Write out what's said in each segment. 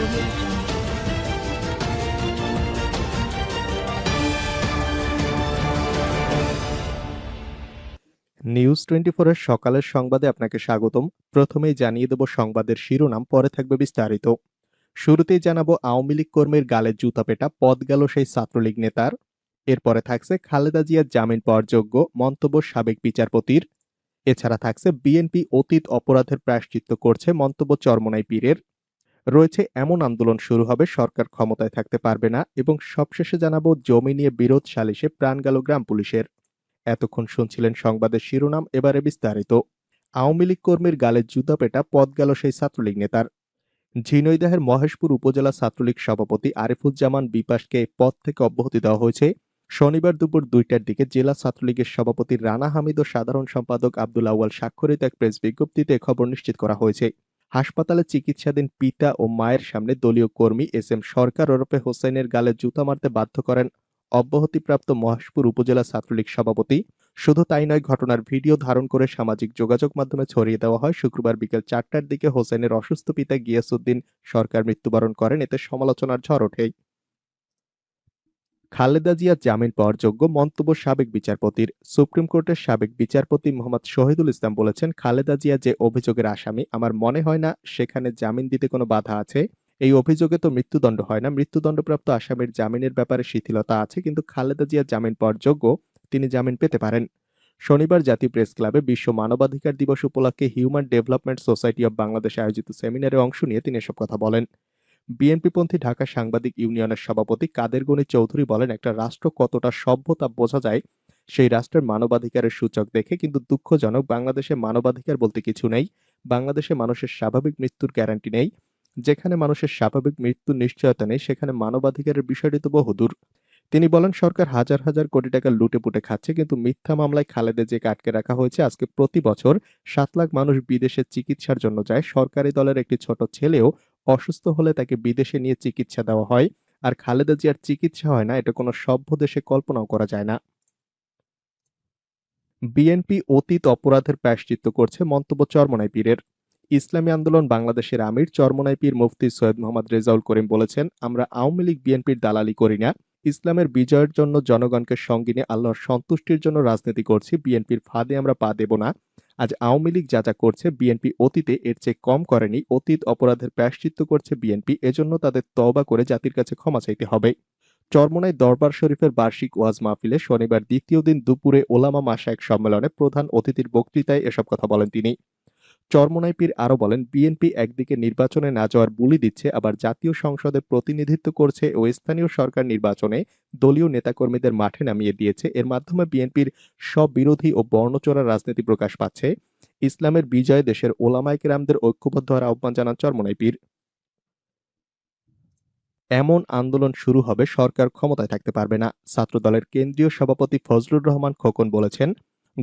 Audio Jungle. News 24 এর সকালের সংবাদে আপনাকে স্বাগতম। প্রথমেই জানিয়ে দেব সংবাদের শিরোনাম, পরে থাকবে বিস্তারিত। শুরুতেই জানাবো আওয়ামী লীগ কর্মীর গালে জুতা পেটা, পদ গেল সেই ছাত্রলীগ নেতার। এরপরে থাকছে খালেদা জিয়ার জামিন পাওয়ার যোগ্য, মন্তব্য সাবেক বিচারপতির। এছাড়া থাকছে বিএনপি অতীত অপরাধের প্রায়শ্চিত্ত করছে, মন্তব্য চরমোনাই পীরের। রয়েছে এমন আন্দোলন শুরু হবে, সরকার ক্ষমতায় থাকতে পারবে না। এবং সবশেষে জানাবো জমি নিয়ে বিরোধ সালিশে প্রাণ গেল গ্রাম পুলিশের। এতক্ষণ শুনছিলেন সংবাদের শিরোনাম, এবারে বিস্তারিত। আওয়ামী লীগ কর্মীর গালে জুতা পেটা, পদ গেল সেই ছাত্রলীগ নেতার। ঝিনাইদহের মহেশপুর উপজেলা ছাত্রলীগ সভাপতি আরিফুজ্জামান বিপাশকে পদ থেকে অব্যাহতি দেওয়া হয়েছে। শনিবার দুপুর 2টার দিকে জেলা ছাত্রলীগের সভাপতি রানা হামিদ ও সাধারণ সম্পাদক আব্দুল আউয়াল স্বাক্ষরিত এক প্রেস বিজ্ঞপ্তিতে এ খবর নিশ্চিত করা হয়েছে। হাসপাতালে চিকিৎসাধীন পিতা ও মায়ের সামনে দলীয় কর্মী এস এম সরকার ওরফে হোসেনের গালে জুতা মারতে বাধ্য করেন অব্যাহতিপ্রাপ্ত মহেশপুর উপজেলা ছাত্রলীগ সভাপতি। শুধু তাই নয়, ঘটনার ভিডিও ধারণ করে সামাজিক যোগাযোগ মাধ্যমে ছড়িয়ে দেওয়া হয়। শুক্রবার বিকেল 4টার দিকে হোসেনের অসুস্থ পিতা গিয়াসউদ্দিন সরকার মৃত্যুবরণ করেন। এতে সমালোচনার ঝড় ওঠে। খালেদা জিয়া জামিন পাওয়ার যোগ্য, মন্তব্য সাবেক বিচারপতির। সুপ্রিম কোর্টের সাবেক বিচারপতি মোহাম্মদ শহীদুল ইসলাম বলেছেন, খালেদা জিয়া যে অভিযোগের আসামি, আমার মনে হয় না সেখানে জামিন দিতে কোনো বাধা আছে। এই অভিযোগে তো মৃত্যুদণ্ড হয় না। মৃত্যুদণ্ডপ্রাপ্ত আসামির জামিনের ব্যাপারে শিথিলতা আছে, কিন্তু খালেদা জিয়া জামিন পাওয়ার যোগ্য, তিনি জামিন পেতে পারেন। শনিবার জাতীয় প্রেস ক্লাবে বিশ্ব মানবাধিকার দিবস উপলক্ষে human development society of Bangladesh আয়োজিত সেমিনারে অংশ নিয়ে তিনি এসব কথা বলেন। বিএনপিপন্থী ঢাকা সাংবাদিক ইউনিয়নের সভাপতি কাদের গনি চৌধুরী বলেন, একটা রাষ্ট্র কতটা সভ্য তা বোঝা যায় সেই রাষ্ট্রের মানবাধিকারের সূচক দেখে। কিন্তু দুঃখজনক, বাংলাদেশে মানবাধিকার বলতে কিছু নেই। বাংলাদেশে মানুষের স্বাভাবিক মৃত্যুর গ্যারান্টি নেই। যেখানে মানুষের স্বাভাবিক মৃত্যুর নিশ্চয়তা নেই, সেখানে মানবাধিকারের বিষয়টি তো বহুদূর। তিনি বলেন, সরকার হাজার হাজার কোটি টাকা লুটেপুটে খাচ্ছে, কিন্তু মিথ্যা মামলায় খালেদা জিয়াকে আটকে রাখা হয়েছে। আজকে প্রতি বছর 7 লাখ মানুষ বিদেশে চিকিৎসার জন্য যায়। সরকারি দলের একটি ছোট ছেলেও অসুস্থ হলে তাকে বিদেশে নিয়ে চিকিৎসা দেওয়া হয়। আর খালেদা জিয়ার চিকিৎসা হয় না, এটা কোনো সভ্য দেশে কল্পনাও করা যায় না। বিএনপি অতীত অপরাধের প্রায়শ্চিত্ত করছে, মন্তব্য চরমোনাই পীরের। ইসলামী আন্দোলন বাংলাদেশের আমির চরমোনাই পীর মুফতি সৈয়দ মোহাম্মদ রেজাউল করিম বলেছেন, আমরা আওয়ামী লীগ বিএনপির দালালি করি না। ইসলামের বিজয়ের জন্য, জনগণকে সঙ্গে নিয়ে আল্লাহর সন্তুষ্টির জন্য রাজনীতি করছি। বিএনপির ফাঁদে আমরা পা দেব না। আজ আওয়ামী লীগ যা যা করছে, বিএনপি অতীতে এর চেয়ে কম করেনি। অতীত অপরাধের প্রায়শ্চিত্ত করছে বিএনপি, এজন্য তাদের তওবা করে জাতির কাছে ক্ষমা চাইতে হবে। চরমোনাই দরবার শরীফের বার্ষিক ওয়াজ মাহফিলে শনিবার দ্বিতীয় দিন দুপুরে ওলামা মাশায়েখ সম্মেলনে প্রধান অতিথির বক্তৃতায় এসব কথা বলেন তিনি। চরমোনাই পীর আরো বলেন, বিএনপি একদিকে নির্বাচনে না যাওয়ার বুলি দিচ্ছে, আবার জাতীয় সংসদে প্রতিনিধিত্ব করছে ও স্থানীয় সরকার নির্বাচনে দলীয় নেতাকর্মীদের মাঠে নামিয়ে দিয়েছে। এর মাধ্যমে বিএনপির স্ববিরোধী ও বর্ণচোরা রাজনীতি প্রকাশ পাচ্ছে। ইসলামের বিজয়ে দেশের ওলামায়ে কেরামদের ঐক্যবদ্ধ হওয়ার আহ্বান জানান চরমোনাই পীর। এমন আন্দোলন শুরু হবে, সরকার ক্ষমতায় থাকতে পারবে না। ছাত্রদলের কেন্দ্রীয় সভাপতি ফজলুর রহমান খোকন বলেছেন,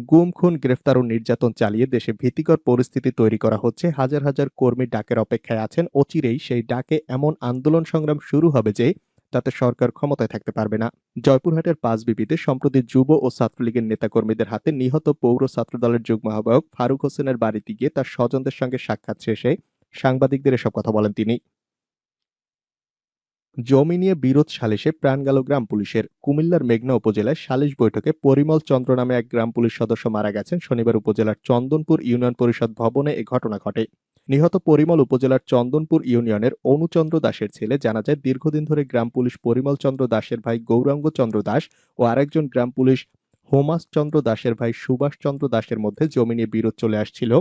গুম, খুন, গ্রেফতার ও নির্যাতন চালিয়ে দেশে ভীতিকর পরিস্থিতি তৈরি করা হচ্ছে। হাজার হাজার কর্মী ডাকের অপেক্ষায় আছেন। অচিরেই সেই ডাকে এমন আন্দোলন সংগ্রাম শুরু হবে যে তাতে সরকার ক্ষমতায় থাকতে পারবে না। জয়পুরহাটের পাঁচবিবিতে সম্প্রতি যুব ও ছাত্রলীগের নেতাকর্মীদের হাতে নিহত পৌর ছাত্রদলের যুগ্ম আহ্বায়ক ফারুক হোসেনের বাড়িতে গিয়ে তার স্বজনদের সঙ্গে সাক্ষাৎ শেষে সাংবাদিকদের এসব কথা বলেন তিনি। জমি নিয়ে বিরোধ সালিশে প্রাণ গেল গ্রাম পুলিশের। কুমিল্লার মেঘনা উপজেলায় সালিশ বৈঠকে পরিমল চন্দ্র নামে এক গ্রাম পুলিশ সদস্য মারা গেছেন। শনিবার উপজেলার চন্দনপুর ইউনিয়ন পরিষদ ভবনে এ ঘটনা ঘটে। নিহত পরিমল উপজেলার চন্দনপুর ইউনিয়নের অনুচন্দ্র দাসের ছেলে। জানা যায়, দীর্ঘদিন ধরে গ্রাম পুলিশ পরিমল চন্দ্র দাসের ভাই গৌরাঙ্গ চন্দ্র দাস ও আরেকজন গ্রাম পুলিশ হোমাস চন্দ্র দাসের ভাই সুভাষ চন্দ্র দাসের মধ্যে জমি নিয়ে বিরোধ চলে আসছিল।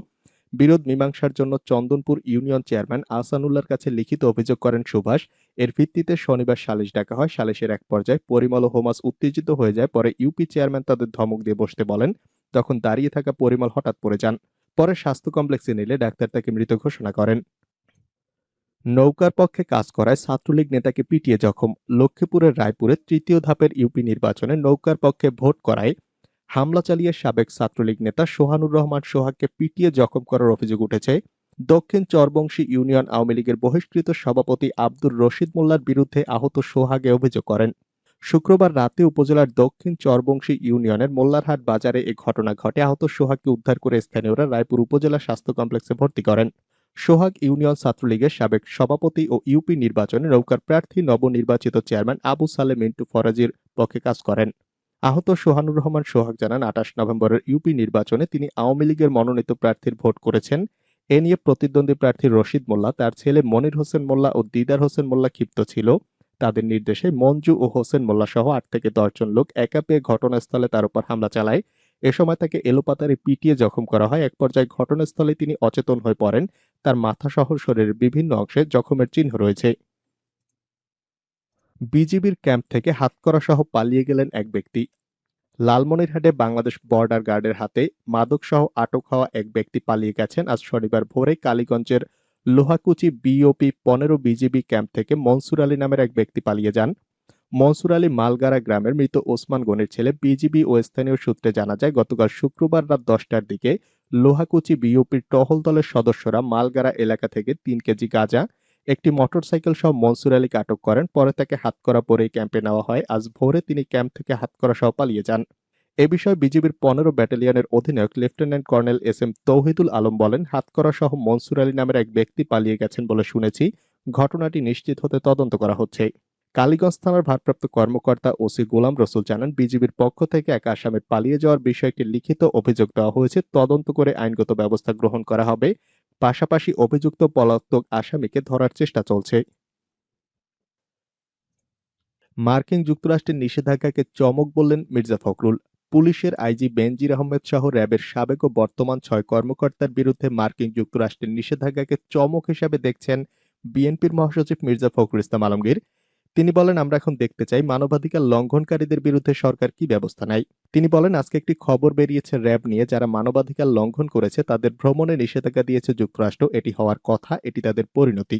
বিরোধ মীমাংসার জন্য চন্দনপুর ইউনিয়ন চেয়ারম্যান আহসানুল্লাহর কাছে লিখিত অভিযোগ করেন সুভাষ। এর ভিত্তিতে শনিবার সালিশ ডাকা হয়। সালিশের এক পর্যায়ে পরিমল ও হোমাস উত্তেজিত হয়ে যায়। পরে ইউপি চেয়ারম্যান তাদের ধমক দিয়ে বসতে বলেন। তখন দাঁড়িয়ে থাকা পরিমল হঠাৎ পড়ে যান। পরে স্বাস্থ্য কমপ্লেক্সে নিলে ডাক্তার তাকে মৃত ঘোষণা করেন। নৌকার পক্ষে কাজ করায় ছাত্রলীগ নেতাকে পিটিয়ে জখম। লক্ষ্মীপুরের রায়পুরে তৃতীয় ধাপের ইউপি নির্বাচনে নৌকার পক্ষে ভোট করায় হামলা চালিয়ে সাবেক ছাত্রলীগ নেতা সোহানুর রহমান সোহাগকে পিটিয়ে জখম করার অভিযোগ উঠেছে। দক্ষিণ চরবংশী ইউনিয়ন আওয়ামী লীগের বহিষ্কৃত সভাপতি আব্দুর রশিদ মোল্লার বিরুদ্ধে আহত সোহাগ এ অভিযোগ করেন। শুক্রবার রাতে উপজেলার দক্ষিণ চরবংশী ইউনিয়নের মোল্লারহাট বাজারে এ ঘটনা ঘটে। আহত সোহাগকে উদ্ধার করে স্থানীয়রা রায়পুর উপজেলা স্বাস্থ্য কমপ্লেক্সে ভর্তি করেন। সোহাগ ইউনিয়ন ছাত্রলীগের সাবেক সভাপতি ও ইউপি নির্বাচনে নৌকার প্রার্থী নবনির্বাচিত চেয়ারম্যান আবু সালেহ মিন্টু ফরাজীর পক্ষে কাজ করেন। আহত সোহানুর রহমান সোহাগ জানান, ২৮ নভেম্বরের ইউপি নির্বাচনে তিনি আওয়ামী লীগের মনোনীত প্রার্থীর ভোট করেছেন। এ নিয়ে প্রতিদ্বন্দ্বী প্রার্থী রশিদ মোল্লা, তার ছেলে মনির হোসেন মোল্লা ও দিদার হোসেন মোল্লা ক্ষিপ্ত ছিল। তাদের নির্দেশে মঞ্জু ও হোসেন মোল্লা সহ ৮ থেকে ১০ জন লোক একা পেয়ে ঘটনাস্থলে তার উপর হামলা চালায়। এ সময় তাকে এলোপাতাড়ি পিটিয়ে জখম করা হয়। এক পর্যায়ে ঘটনাস্থলে তিনি অচেতন হয়ে পড়েন। তার মাথাসহ শরীরের বিভিন্ন অংশে জখমের চিহ্ন রয়েছে। বিজিবির ক্যাম্প থেকে হাতকড়াসহ পালিয়ে গেলেন এক ব্যক্তি। লালমনিরহাটে বাংলাদেশ বর্ডার গার্ডের হাতে মাদকসহ আটক হওয়া এক ব্যক্তি পালিয়ে গেছেন। আজ শনিবার ভোরে কালীগঞ্জের লোহাকুচি বিওপি ১৫ বিজিবি ক্যাম্প থেকে মনসুর আলী নামের এক ব্যক্তি পালিয়ে যান। মনসুর আলী মালগাড়া গ্রামের মৃত ওসমান গনির ছেলে। বিজিবি ও স্থানীয় সূত্রে জানা যায়, গতকাল শুক্রবার রাত ১০টার দিকে লোহাকুচি বিওপির টহল দলের সদস্যরা মালগাড়া এলাকা থেকে ৩ কেজি গাঁজা, একটি মোটরসাইকেল সহ মনসুর আলীকে আটক করেন। পরে তাকে হাতকড়া পরেই ক্যাম্পে নেওয়া হয়। আজ ভোরে তিনি ক্যাম্প থেকে হাতকড়া সহ পালিয়ে যান। এ বিষয়ে বিজিবির ১৫ ব্যাটালিয়নের অধিনায়ক lieutenant colonel S M Touhidul Alam বলেন, হাতকড়া সহ মনসুর আলী নামের এক ব্যক্তি পালিয়ে গেছেন বলে শুনেছি। ঘটনাটি নিশ্চিত হতে তদন্ত করা হচ্ছে। কালীগঞ্জ থানার ভারপ্রাপ্ত কর্মকর্তা ওসি গোলাম রসুল জানান, বিজিবির পক্ষ থেকে এক আসামির পালিয়ে যাওয়ার বিষয়ে একটি লিখিত অভিযোগ দেওয়া হয়েছে। তদন্ত করে আইনগত ব্যবস্থা গ্রহণ করা হবে। পাশাপাশি অভিযুক্ত পলাতক আসামিকে ধরার চেষ্টা চলছে। মার্কিন যুক্তরাষ্ট্রের নিষেধাজ্ঞাকে চমক বললেন মির্জা ফখরুল। পুলিশের আইজি বেনজির আহমেদ সহ র্যাবের সাবেক ও বর্তমান ৬ কর্মকর্তার বিরুদ্ধে মার্কিন যুক্তরাষ্ট্রের নিষেধাজ্ঞাকে চমক হিসাবে দেখছেন বিএনপির মহাসচিব মির্জা ফখরুল ইসলাম আলমগীর। তিনি বলেন, আমরা এখন দেখতে চাই মানবাধিকার লঙ্ঘনকারীদের বিরুদ্ধে সরকার কি ব্যবস্থা নেয়। তিনি বলেন, আজকে একটি খবর বেরিয়েছে র্যাব নিয়ে, যারা মানবাধিকার লঙ্ঘন করেছে তাদের ভ্রমণে নিষেধাজ্ঞা দিয়েছে যুক্তরাষ্ট্র। এটি হওয়ার কথা, এটি তাদের পরিণতি।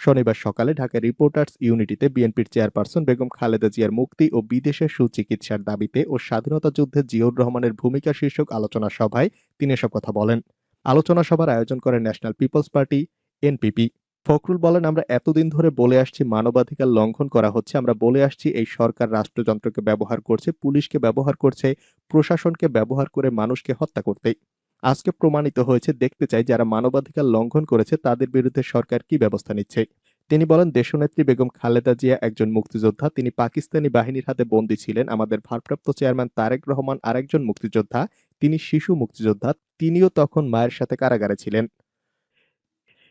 শনিবার সকালে ঢাকা রিপোর্টার্স ইউনিটিতে বিএনপির চেয়ারপারসন বেগম খালেদা জিয়ার মুক্তি ও বিদেশে সুচিকিৎসার দাবিতে ও স্বাধীনতা যুদ্ধে জিয়াউর রহমানের ভূমিকা শীর্ষক আলোচনা সভায় তিনি এসব কথা বলেন। আলোচনা সভার আয়োজন করে national peoples party NPP. Fakhrul বলেন, আমরা এতদিন ধরে বলে আসছি মানবাধিকার লঙ্ঘন করা হচ্ছে। আমরা বলে আসছি এই সরকার রাষ্ট্রযন্ত্রকে ব্যবহার করছে, পুলিশকে ব্যবহার করছে, প্রশাসনকে ব্যবহার করে মানুষকে হত্যা করতে। আজকে প্রমাণিত হয়েছে। দেখতে চাই যারা মানবাধিকার লঙ্ঘন করেছে তাদের বিরুদ্ধে সরকার কি ব্যবস্থা নিচ্ছে। তিনি বলেন, দেশনেত্রী বেগম খালেদা জিয়া একজন মুক্তিযোদ্ধা। তিনি পাকিস্তানি বাহিনীর হাতে বন্দী ছিলেন। আমাদের ভারপ্রাপ্ত চেয়ারম্যান তারেক রহমান আরেকজন মুক্তিযোদ্ধা। তিনি শিশু মুক্তিযোদ্ধা। তিনিও তখন মায়ের সাথে কারাগারে ছিলেন।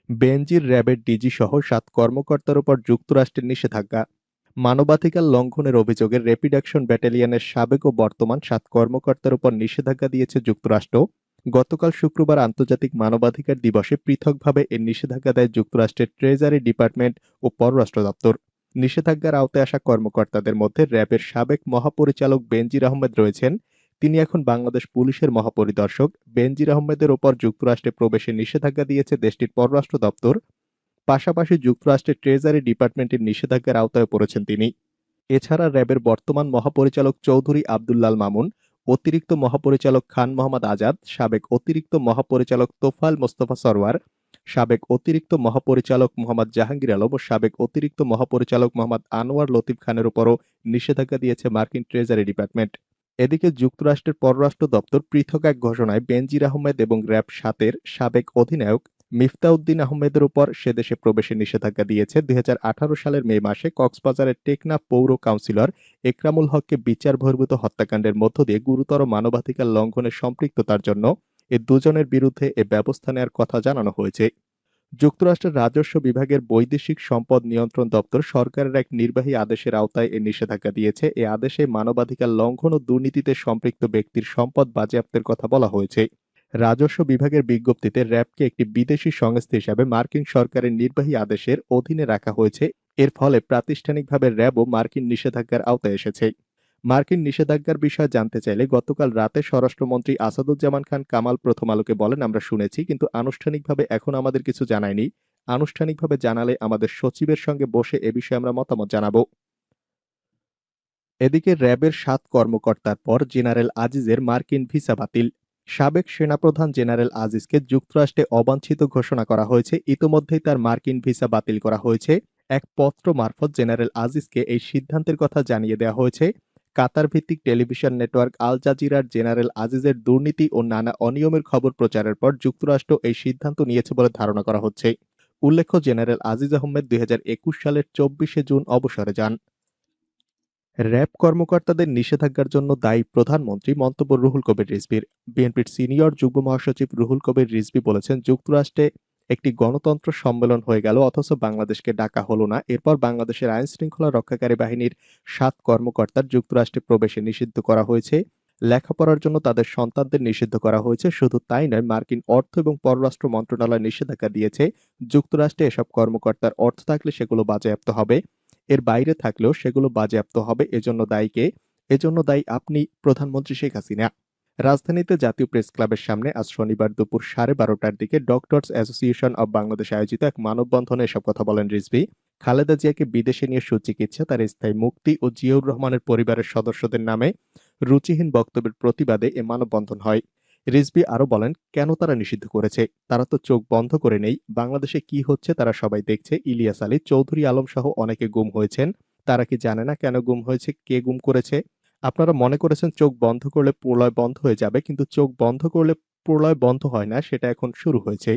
বেনজির র্যাবের ডিজি সহ ৭ কর্মকর্তার উপর যুক্তরাষ্ট্রের নিষেধাজ্ঞা। মানবাধিকার লঙ্ঘনের অভিযোগে র্যাপিড অ্যাকশন ব্যাটালিয়নের সাবেক ও বর্তমান ৭ কর্মকর্তার উপর নিষেধাজ্ঞা দিয়েছে যুক্তরাষ্ট্র। গতকাল শুক্রবার আন্তর্জাতিক মানবাধিকার দিবসে পৃথকভাবে এর নিষেধাজ্ঞা দেয় যুক্তরাষ্ট্রের ট্রেজারি ডিপার্টমেন্ট ও পররাষ্ট্র দপ্তর। নিষেধাজ্ঞার আওতায় আসা কর্মকর্তাদের মধ্যে র্যাবের সাবেক মহাপরিচালক বেনজির আহমেদ রয়েছেন। তিনি এখন বাংলাদেশ পুলিশের মহাপরিদর্শক। বেনজির আহমেদের ওপর যুক্তরাষ্ট্রে প্রবেশের নিষেধাজ্ঞা দিয়েছে দেশটির পররাষ্ট্র দপ্তর। পাশাপাশি যুক্তরাষ্ট্রের ট্রেজারি ডিপার্টমেন্টের নিষেধাজ্ঞার আওতায় পড়েছেন তিনি। এছাড়া র্যাবের বর্তমান মহাপরিচালক চৌধুরী আব্দুল্লাল মামুন, অতিরিক্ত মহাপরিচালক খান মোহাম্মদ আজাদ, সাবেক অতিরিক্ত মহাপরিচালক তোফায়েল মোস্তফা সরওয়ার, সাবেক অতিরিক্ত মহাপরিচালক মোহাম্মদ জাহাঙ্গীর আলম ও সাবেক অতিরিক্ত মহাপরিচালক মোহাম্মদ আনোয়ার লতিফ খানের উপরও নিষেধাজ্ঞা দিয়েছে মার্কিন ট্রেজারি ডিপার্টমেন্ট। এদিকে যুক্তরাষ্ট্রের পররাষ্ট্র দপ্তর পৃথক এক ঘোষণায় বেনজির আহমেদ এবং র্যাব ৭-এর সাবেক অধিনায়ক মিফতাউদ্দিন আহমেদের উপর সেদেশে প্রবেশের নিষেধাজ্ঞা দিয়েছে। ২০১৮ সালের মে মাসে কক্সবাজারের টেকনাফ পৌর কাউন্সিলর একরামুল হককে বিচার বহির্ভূত হত্যাকাণ্ডের মধ্য দিয়ে গুরুতর মানবাধিকার লঙ্ঘনে সম্পৃক্ততার জন্য এ দুজনের বিরুদ্ধে এ ব্যবস্থা নেওয়ার কথা জানানো হয়েছে। যুক্তরাষ্ট্রের রাজস্ব বিভাগের বৈদেশিক সম্পদ নিয়ন্ত্রণ দপ্তর সরকারের এক নির্বাহী আদেশের আওতায় এ নিষেধাজ্ঞা দিয়েছে। এ আদেশে মানবাধিকার লঙ্ঘন ও দুর্নীতিতে সম্পৃক্ত ব্যক্তির সম্পদ বাজেয়াপ্তের কথা বলা হয়েছে। রাজস্ব বিভাগের বিজ্ঞপ্তিতে র্যাবকে একটি বিদেশি সংস্থা হিসাবে মার্কিন সরকারের নির্বাহী আদেশের অধীনে রাখা হয়েছে। এর ফলে প্রাতিষ্ঠানিকভাবে র্যাবও মার্কিন নিষেধাজ্ঞার আওতায় এসেছে। মার্কিন নিষেধাজ্ঞার বিষয়ে জানতে চাইলে গতকাল রাতে স্বরাষ্ট্রমন্ত্রী আসাদুজ্জামান খান কামাল প্রথম আলোকে বলেন, আমরা শুনেছি, কিন্তু আনুষ্ঠানিকভাবে এখন আমাদের কিছু জানায়নি। আনুষ্ঠানিকভাবে জানালে আমাদের সচিবের সঙ্গে বসে এ বিষয়ে আমরা মতামত জানাবো। এদিকে র্যাবের ৭ কর্মকর্তার পর জেনারেল আজিজের মার্কিন ভিসা বাতিল। সাবেক সেনাপ্রধান জেনারেল আজিজকে যুক্তরাষ্ট্রে অবাঞ্ছিত ঘোষণা করা হয়েছে। ইতোমধ্যেই তার মার্কিন ভিসা বাতিল করা হয়েছে। এক পত্র মারফত জেনারেল আজিজকে এই সিদ্ধান্তের কথা জানিয়ে দেওয়া হয়েছে। কাতার ভিত্তিক টেলিভিশন নেটওয়ার্ক আল জাজিরার জেনারেল আজিজের দুর্নীতি ও নানা অনিয়মের খবর প্রচারের পর যুক্তরাষ্ট্র এই সিদ্ধান্ত নিয়েছে বলে ধারণা করা হচ্ছে। উল্লেখ্য, জেনারেল আজিজ আহমেদ ২০২১ সালের ২৪শে জুন অবসরে যান। র‍্যাব কর্মকর্তাদের নিষেধাজ্ঞার জন্য দায়ী প্রধানমন্ত্রী, মন্তব্য রুহুল কবির রিজভীর। বিএনপির সিনিয়র যুগ্ম মহাসচিব রুহুল কবির রিজভী বলেছেন, যুক্তরাষ্ট্রে একটি গণতন্ত্র সম্মেলন হয়ে গেল অথচ বাংলাদেশকে ডাকা হলো না। এরপর বাংলাদেশের আইনশৃঙ্খলা রক্ষাকারী বাহিনীর ৭ কর্মকর্তার যুক্তরাষ্ট্রে প্রবেশে নিষিদ্ধ করা হয়েছে। লেখাপড়ার জন্য তাদের সন্তানদের নিষিদ্ধ করা হয়েছে। শুধু তাই নয়, মার্কিন অর্থ এবং পররাষ্ট্র মন্ত্রণালয় নিষেধাজ্ঞা দিয়েছে, যুক্তরাষ্ট্রে এসব কর্মকর্তার অর্থ থাকলে সেগুলো বাজেয়াপ্ত হবে। এর বাইরে থাকলেও সেগুলো বাজেয়াপ্ত হবে। এজন্য দায়ী কে? এজন্য দায়ী আপনি, প্রধানমন্ত্রী শেখ হাসিনা। রাজধানীতে জাতীয় প্রেস ক্লাবের সামনে আজ শনিবার দুপুর 12:30টার দিকে ডক্টরস অ্যাসোসিয়েশন অব বাংলাদেশ আয়োজিত এক মানববন্ধনে এসব কথা বলেন রিজভী। খালেদা জিয়াকে বিদেশে নিয়ে সুচিকিৎসা, তার স্থায়ী মুক্তি ও জিয়াউর রহমানের পরিবারের সদস্যদের নামে রুচিহীন বক্তব্যের প্রতিবাদে এ মানববন্ধন হয়। রিজভী আরও বলেন, কেন তারা নিষিদ্ধ করেছে? তারা তো চোখ বন্ধ করে নেই। বাংলাদেশে কি হচ্ছে তারা সবাই দেখছে। ইলিয়াস আলী, চৌধুরী আলম সহ অনেকে গুম হয়েছেন। তারা কি জানে না কেন গুম হয়েছে, কে গুম করেছে? আপনারা মনে করেছেন চোখ বন্ধ করলে প্রলয় বন্ধ হয়ে যাবে, কিন্তু চোখ বন্ধ করলে প্রলয় বন্ধ হয় না, সেটা এখন শুরু হয়েছে।